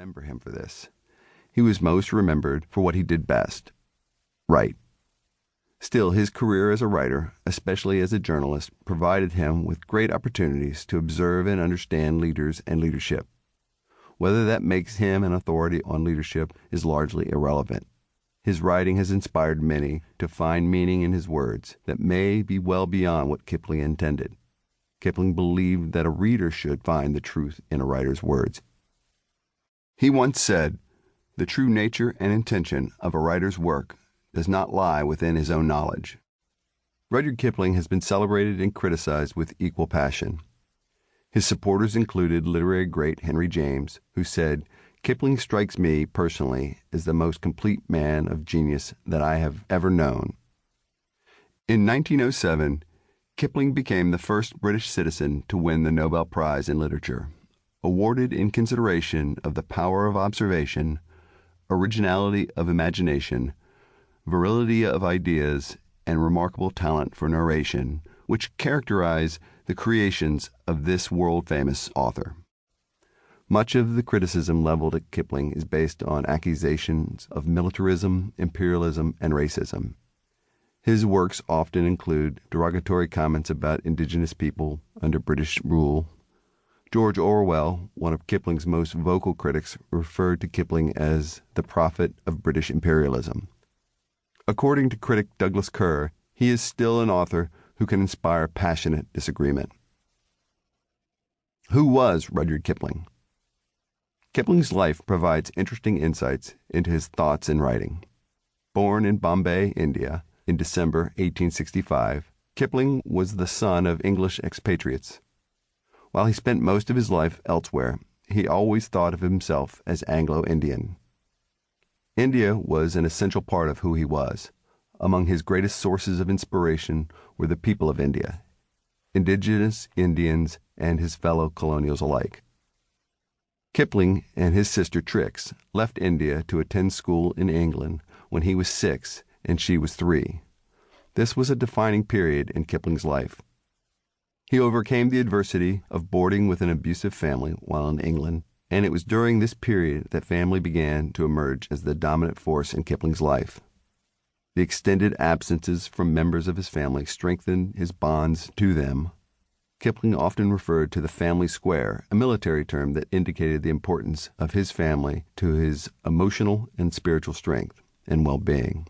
remember him for this. He was most remembered for what he did best: write. Still, his career as a writer, especially as a journalist, provided him with great opportunities to observe and understand leaders and leadership. Whether that makes him an authority on leadership is largely irrelevant. His writing has inspired many to find meaning in his words that may be well beyond what Kipling intended. Kipling believed that a reader should find the truth in a writer's words. He once said, "The true nature and intention of a writer's work does not lie within his own knowledge." Rudyard Kipling has been celebrated and criticized with equal passion. His supporters included literary great Henry James, who said, "Kipling strikes me, personally, as the most complete man of genius that I have ever known." In 1907, Kipling became the first British citizen to win the Nobel Prize in Literature, awarded in consideration of the power of observation, originality of imagination, virility of ideas, and remarkable talent for narration, which characterize the creations of this world-famous author. Much of the criticism leveled at Kipling is based on accusations of militarism, imperialism, and racism. His works often include derogatory comments about indigenous people under British rule. George Orwell, one of Kipling's most vocal critics, referred to Kipling as the prophet of British imperialism. According to critic Douglas Kerr, he is still an author who can inspire passionate disagreement. Who was Rudyard Kipling? Kipling's life provides interesting insights into his thoughts and writing. Born in Bombay, India, in December 1865, Kipling was the son of English expatriates. While he spent most of his life elsewhere, he always thought of himself as Anglo-Indian. India was an essential part of who he was. Among his greatest sources of inspiration were the people of India, indigenous Indians, and his fellow colonials alike. Kipling and his sister Trix left India to attend school in England when he was 6 and she was 3. This was a defining period in Kipling's life. He overcame the adversity of boarding with an abusive family while in England, and it was during this period that family began to emerge as the dominant force in Kipling's life. The extended absences from members of his family strengthened his bonds to them. Kipling often referred to the family square, a military term that indicated the importance of his family to his emotional and spiritual strength and well-being.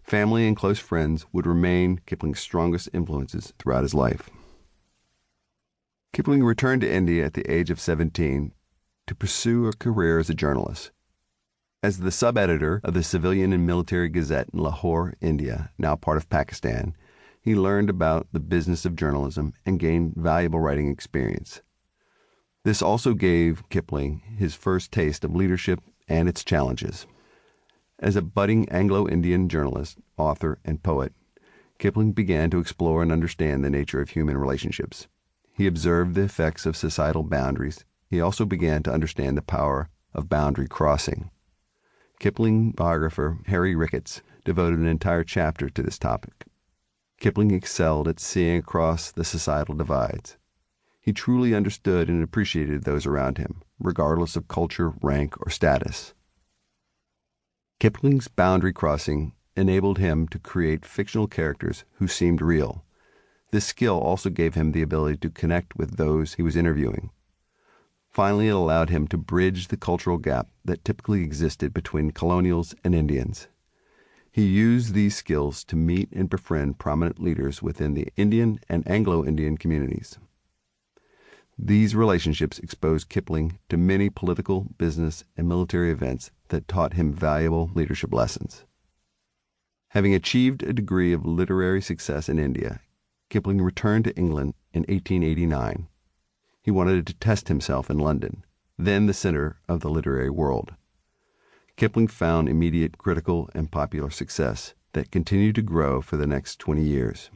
Family and close friends would remain Kipling's strongest influences throughout his life. Kipling returned to India at the age of 17 to pursue a career as a journalist. As the sub-editor of the Civilian and Military Gazette in Lahore, India, now part of Pakistan, he learned about the business of journalism and gained valuable writing experience. This also gave Kipling his first taste of leadership and its challenges. As a budding Anglo-Indian journalist, author, and poet, Kipling began to explore and understand the nature of human relationships. He observed the effects of societal boundaries. He also began to understand the power of boundary crossing. Kipling biographer Harry Ricketts devoted an entire chapter to this topic. Kipling excelled at seeing across the societal divides. He truly understood and appreciated those around him, regardless of culture, rank, or status. Kipling's boundary crossing enabled him to create fictional characters who seemed real. This skill also gave him the ability to connect with those he was interviewing. Finally, it allowed him to bridge the cultural gap that typically existed between colonials and Indians. He used these skills to meet and befriend prominent leaders within the Indian and Anglo-Indian communities. These relationships exposed Kipling to many political, business, and military events that taught him valuable leadership lessons. Having achieved a degree of literary success in India, Kipling returned to England in 1889. He wanted to test himself in London, then the center of the literary world. Kipling found immediate critical and popular success that continued to grow for the next 20 years.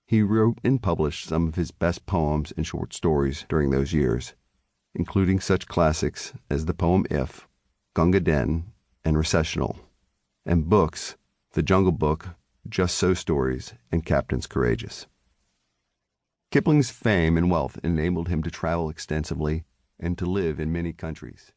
He wrote and published some of his best poems and short stories during those years, including such classics as the poem If, Gunga Din, and Recessional, and books, The Jungle Book, Just So Stories, and Captains Courageous. Kipling's fame and wealth enabled him to travel extensively and to live in many countries.